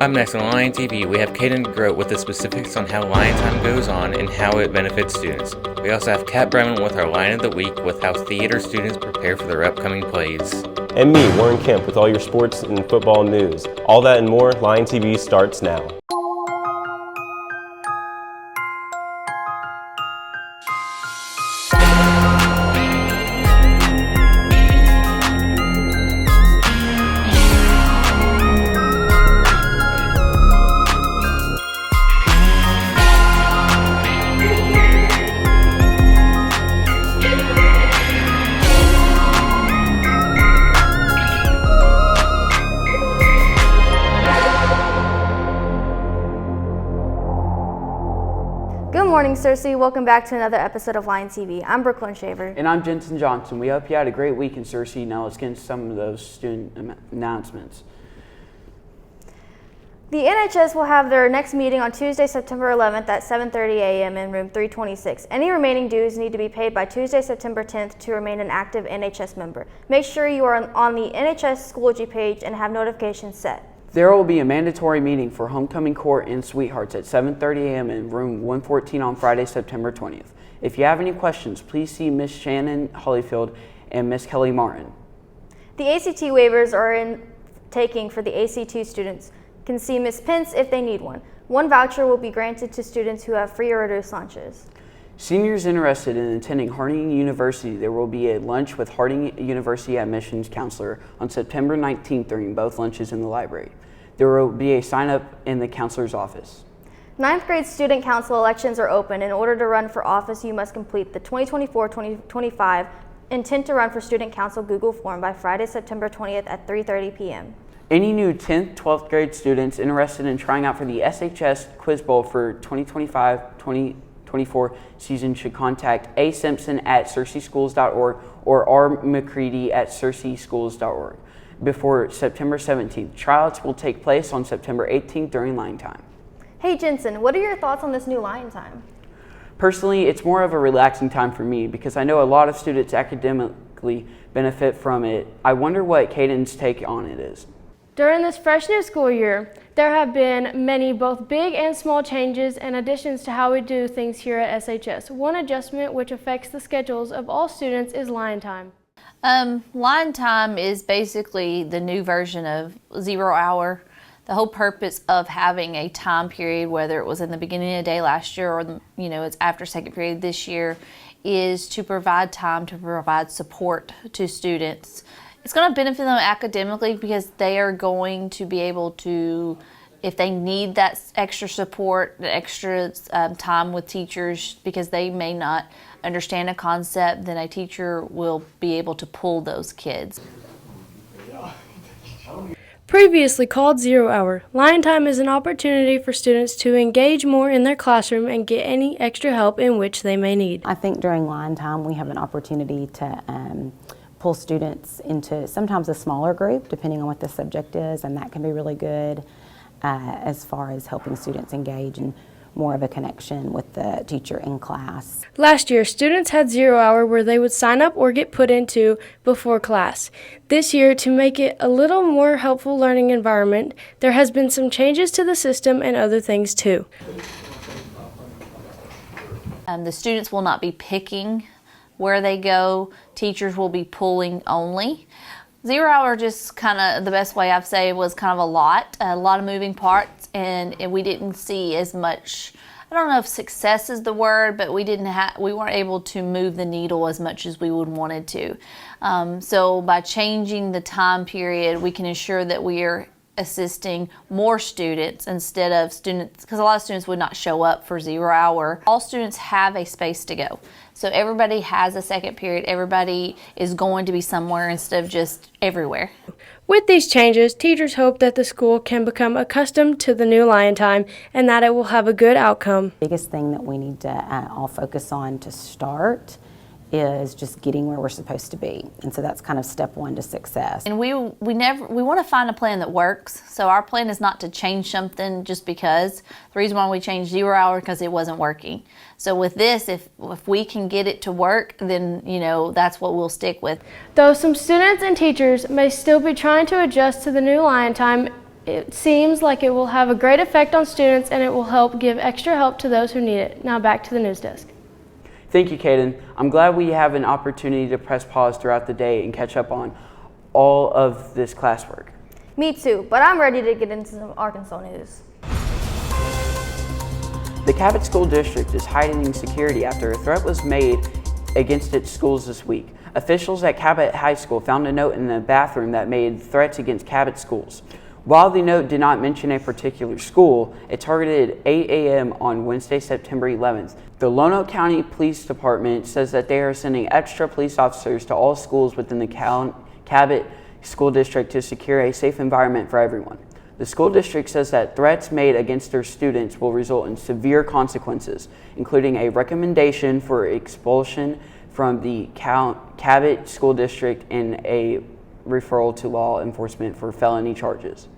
Up next on Lion TV, we have Caden Grote with the specifics on how Lion Time goes on and how it benefits students. We also have Kat Bremen with our Line of the Week with how theater students prepare for their upcoming plays. And me, Warren Kemp, with all your sports and football news. All that and more, Lion TV starts now. Good morning, Cersei. Welcome back to another episode of Lion TV. I'm Brooklyn Shaver. And I'm Jensen Johnson. We hope you had a great week in Cersei. Now let's get into some of those student announcements. The NHS will have their next meeting on Tuesday, September 11th at 7:30 a.m. in room 326. Any remaining dues need to be paid by Tuesday, September 10th to remain an active NHS member. Make sure you are on the NHS Schoology page and have notifications set. There will be a mandatory meeting for Homecoming Court and Sweethearts at 7:30 a.m. in room 114 on Friday, September 20th. If you have any questions, please see Miss Shannon Hollyfield and Miss Kelly Martin. The ACT waivers are in taking for the ACT students. Can see Miss Pence if they need one. One voucher will be granted to students who have free or reduced lunches. Seniors interested in attending Harding University, there will be a lunch with Harding University admissions counselor on September 19th during both lunches in the library. There will be a sign-up in the counselor's office. 9th grade student council elections are open. In order to run for office, you must complete the 2024-2025 intent to run for student council Google form by Friday, September 20th at 3:30 p.m. Any new 10th, 12th grade students interested in trying out for the SHS Quiz Bowl for 2025-2024 season should contact A. Simpson at cerseischools.org or R. McCready at cerseischools.org before September 17th. Tryouts will take place on September 18th during Lion Time. Hey Jensen, what are your thoughts on this new Lion Time? Personally, it's more of a relaxing time for me because I know a lot of students academically benefit from it. I wonder what Caden's take on it is. During this fresh new school year, there have been many both big and small changes and additions to how we do things here at SHS. One adjustment which affects the schedules of all students is Lion Time. Lion Time is basically the new version of 0 hour. The whole purpose of having a time period, whether it was in the beginning of the day last year or it's after second period this year, is to provide time to provide support to students. It's going to benefit them academically because they are going to be able to, if they need that extra support, the extra time with teachers because they may not understand a concept, then a teacher will be able to pull those kids. Previously called 0 hour, Lion Time is an opportunity for students to engage more in their classroom and get any extra help in which they may need. I think during Lion Time we have an opportunity to pull students into sometimes a smaller group depending on what the subject is, and that can be really good as far as helping students engage in more of a connection with the teacher in class. Last year, students had 0 hour where they would sign up or get put into before class. This year, to make it a little more helpful learning environment, there has been some changes to the system and other things too. The students will not be picking where they go. Teachers will be pulling only. 0 hour, just kind of the best way I've said, was kind of a lot of moving parts, and we didn't see as much. I don't know if success is the word, but we weren't able to move the needle as much as we would wanted to. So by changing the time period, we can ensure that we are assisting more students instead of students, because a lot of students would not show up for 0 hour. All students have a space to go. So everybody has a second period. Everybody is going to be somewhere instead of just everywhere. With these changes, teachers hope that the school can become accustomed to the new Lion Time and that it will have a good outcome. The biggest thing that we need to all focus on to start is just getting where we're supposed to be. And so that's kind of step one to success. And we want to find a plan that works. So our plan is not to change something just because. The reason why we changed 0 hour because it wasn't working. So with this, if we can get it to work, then that's what we'll stick with. Though some students and teachers may still be trying to adjust to the new Lion Time, It seems like it will have a great effect on students and it will help give extra help to those who need it. Now back to the news desk. Thank you, Caden. I'm glad we have an opportunity to press pause throughout the day and catch up on all of this classwork. Me too, but I'm ready to get into some Arkansas news. The Cabot School District is heightening security after a threat was made against its schools this week. Officials at Cabot High School found a note in the bathroom that made threats against Cabot schools. While the note did not mention a particular school, it targeted 8 a.m. on Wednesday, September 11th. The Lonoke County Police Department says that they are sending extra police officers to all schools within the Cabot School District to secure a safe environment for everyone. The school district says that threats made against their students will result in severe consequences, including a recommendation for expulsion from the Cabot School District and a referral to law enforcement for felony charges.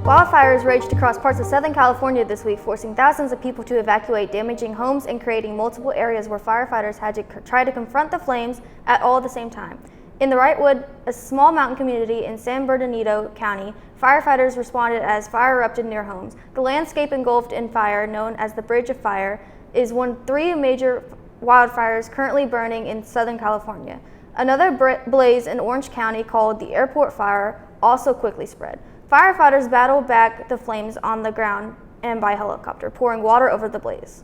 Wildfires raged across parts of Southern California this week, forcing thousands of people to evacuate, damaging homes and creating multiple areas where firefighters had to try to confront the flames at all at the same time. In the Wrightwood, a small mountain community in San Bernardino County, firefighters responded as fire erupted near homes. The landscape engulfed in fire, known as the Bridge of Fire, is one of 3 major wildfires currently burning in Southern California. Another blaze in Orange County, called the Airport Fire, also quickly spread. Firefighters battled back the flames on the ground and by helicopter, pouring water over the blaze.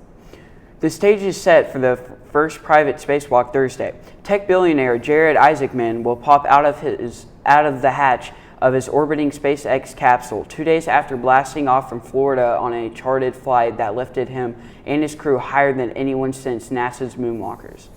The stage is set for the first private spacewalk Thursday. Tech billionaire Jared Isaacman will pop out of the hatch of his orbiting SpaceX capsule 2 days after blasting off from Florida on a chartered flight that lifted him and his crew higher than anyone since NASA's moonwalkers.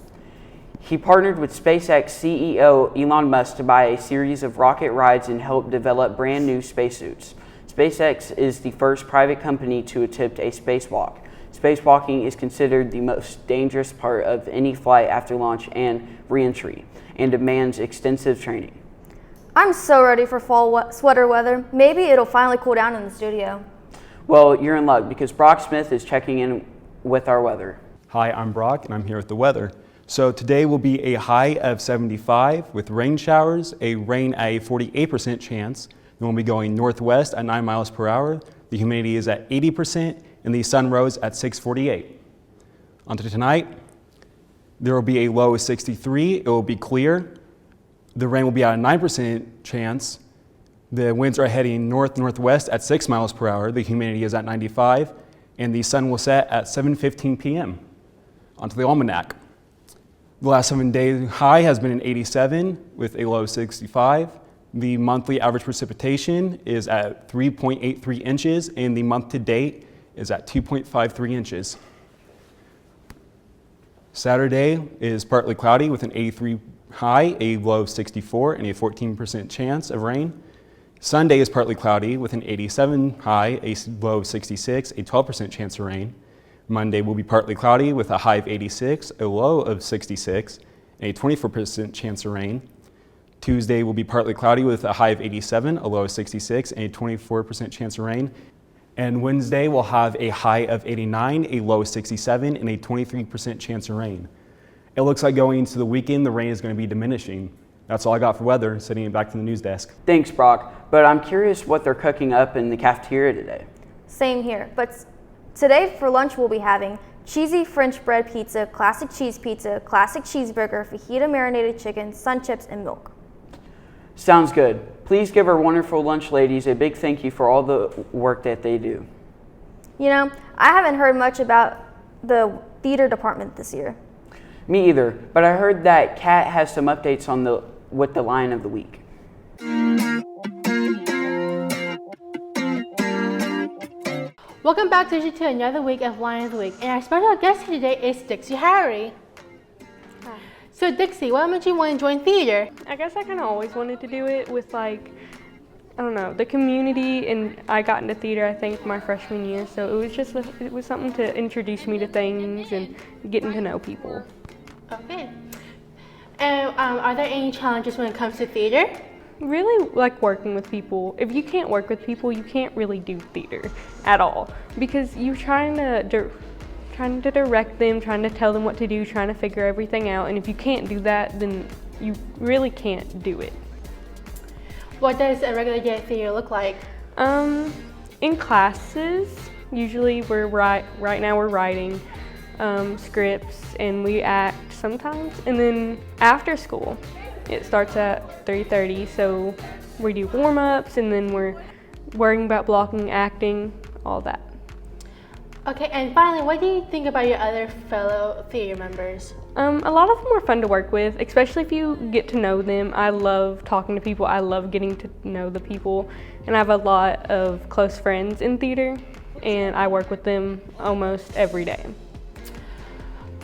He partnered with SpaceX CEO Elon Musk to buy a series of rocket rides and help develop brand new spacesuits. SpaceX is the first private company to attempt a spacewalk. Spacewalking is considered the most dangerous part of any flight after launch and re-entry, and demands extensive training. I'm so ready for fall sweater weather. Maybe it'll finally cool down in the studio. Well, you're in luck because Brock Smith is checking in with our weather. Hi, I'm Brock and I'm here with the weather. So today will be a high of 75 with rain showers, a rain at a 48% chance. Then we'll be going northwest at 9 miles per hour. The humidity is at 80% and the sun rose at 6:48. On to tonight, there will be a low of 63. It will be clear. The rain will be at a 9% chance. The winds are heading north-northwest at 6 miles per hour. The humidity is at 95 and the sun will set at 7:15 p.m. Onto the almanac. The last 7-day high has been an 87 with a low of 65. The monthly average precipitation is at 3.83 inches and the month to date is at 2.53 inches. Saturday is partly cloudy with an 83 high, a low of 64 and a 14% chance of rain. Sunday is partly cloudy with an 87 high, a low of 66, a 12% chance of rain. Monday will be partly cloudy with a high of 86, a low of 66, and a 24% chance of rain. Tuesday will be partly cloudy with a high of 87, a low of 66, and a 24% chance of rain. And Wednesday will have a high of 89, a low of 67, and a 23% chance of rain. It looks like going into the weekend, the rain is going to be diminishing. That's all I got for weather, sending it back to the news desk. Thanks, Brock, but I'm curious what they're cooking up in the cafeteria today. Same here, but today for lunch we'll be having cheesy French bread pizza, classic cheese pizza, classic cheeseburger, fajita marinated chicken, sun chips, and milk. Sounds good. Please give our wonderful lunch ladies a big thank you for all the work that they do. You know, I haven't heard much about the theater department this year. Me either, but I heard that Kat has some updates on with the line of the week. Welcome back to another week of Line of the Week, and our special guest here today is Dixie Harry. Hi. So Dixie, what made you want to join theater? I guess I kind of always wanted to do it with I don't know, the community, and I got into theater I think my freshman year, so it was something to introduce me to things and getting to know people. Okay. And are there any challenges when it comes to theater? Really like working with people. If you can't work with people, you can't really do theater at all, because you're trying to direct them, trying to tell them what to do, trying to figure everything out, and if you can't do that, then you really can't do it. What does a regular day at theater look like? In classes, usually right now we're writing scripts and we act sometimes. And then after school, it starts at 3:30, so we do warm-ups and then we're worrying about blocking, acting, all that. Okay, and finally, what do you think about your other fellow theater members? A lot of them are fun to work with, especially if you get to know them. I love talking to people. I love getting to know the people. And I have a lot of close friends in theater, and I work with them almost every day.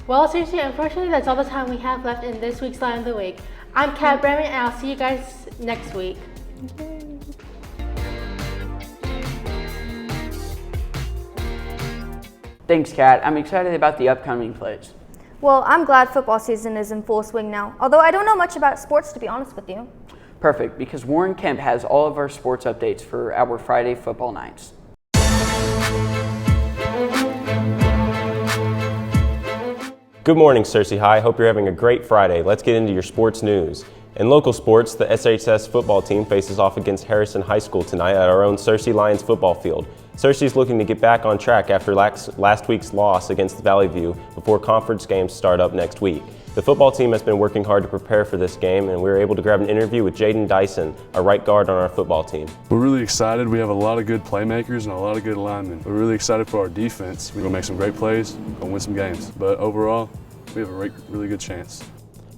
Well, seriously, unfortunately, that's all the time we have left in this week's Line of the Week. I'm Kat Bremen, and I'll see you guys next week. Thanks, Kat. I'm excited about the upcoming plays. Well, I'm glad football season is in full swing now, although I don't know much about sports, to be honest with you. Perfect, because Warren Kemp has all of our sports updates for our Friday football nights. Good morning, Searcy High. Hope you're having a great Friday. Let's get into your sports news. In local sports, the SHS football team faces off against Harrison High School tonight at our own Searcy Lions football field. Searcy's looking to get back on track after last week's loss against Valley View before conference games start up next week. The football team has been working hard to prepare for this game, and we were able to grab an interview with Jaden Dyson, our right guard on our football team. We're really excited. We have a lot of good playmakers and a lot of good linemen. We're really excited for our defense. We're going to make some great plays and win some games. But overall, we have a really good chance.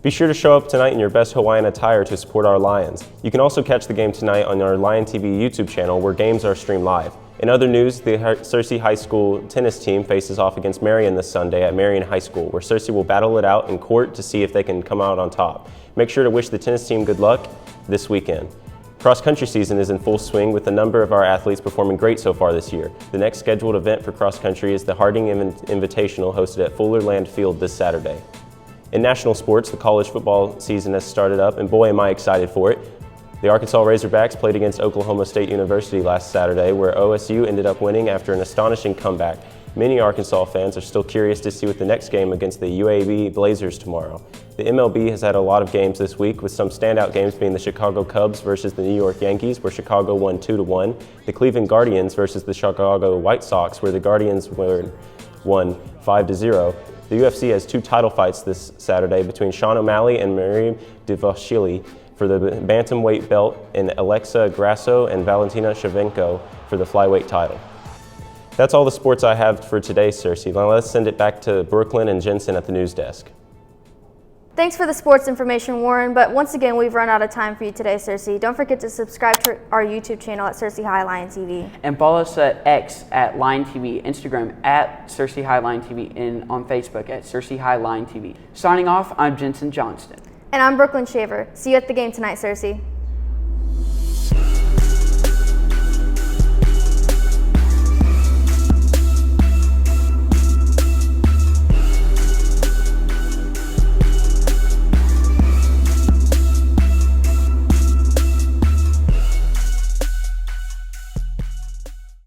Be sure to show up tonight in your best Hawaiian attire to support our Lions. You can also catch the game tonight on our Lion TV YouTube channel where games are streamed live. In other news, the Searcy High School tennis team faces off against Marion this Sunday at Marion High School, where Searcy will battle it out in court to see if they can come out on top. Make sure to wish the tennis team good luck this weekend. Cross-country season is in full swing with a number of our athletes performing great so far this year. The next scheduled event for cross-country is the Harding Invitational hosted at Fuller Land Field this Saturday. In national sports, the college football season has started up, and boy am I excited for it. The Arkansas Razorbacks played against Oklahoma State University last Saturday, where OSU ended up winning after an astonishing comeback. Many Arkansas fans are still curious to see what the next game against the UAB Blazers tomorrow. The MLB has had a lot of games this week, with some standout games being the Chicago Cubs versus the New York Yankees, where Chicago won 2-1, the Cleveland Guardians versus the Chicago White Sox, where the Guardians won 5-0. The UFC has two title fights this Saturday between Sean O'Malley and Miriam Dvalishvili for the bantamweight belt, and Alexa Grasso and Valentina Shevchenko for the flyweight title. That's all the sports I have for today, Searcy. Now let's send it back to Brooklyn and Jensen at the news desk. Thanks for the sports information, Warren, but once again, we've run out of time for you today, Searcy. Don't forget to subscribe to our YouTube channel at Searcy High Lion TV. And follow us at X at Lion TV, Instagram at Searcy High Lion TV, and on Facebook at Searcy High Lion TV. Signing off, I'm Jensen Johnston. And I'm Brooklyn Shaver. See you at the game tonight, Searcy.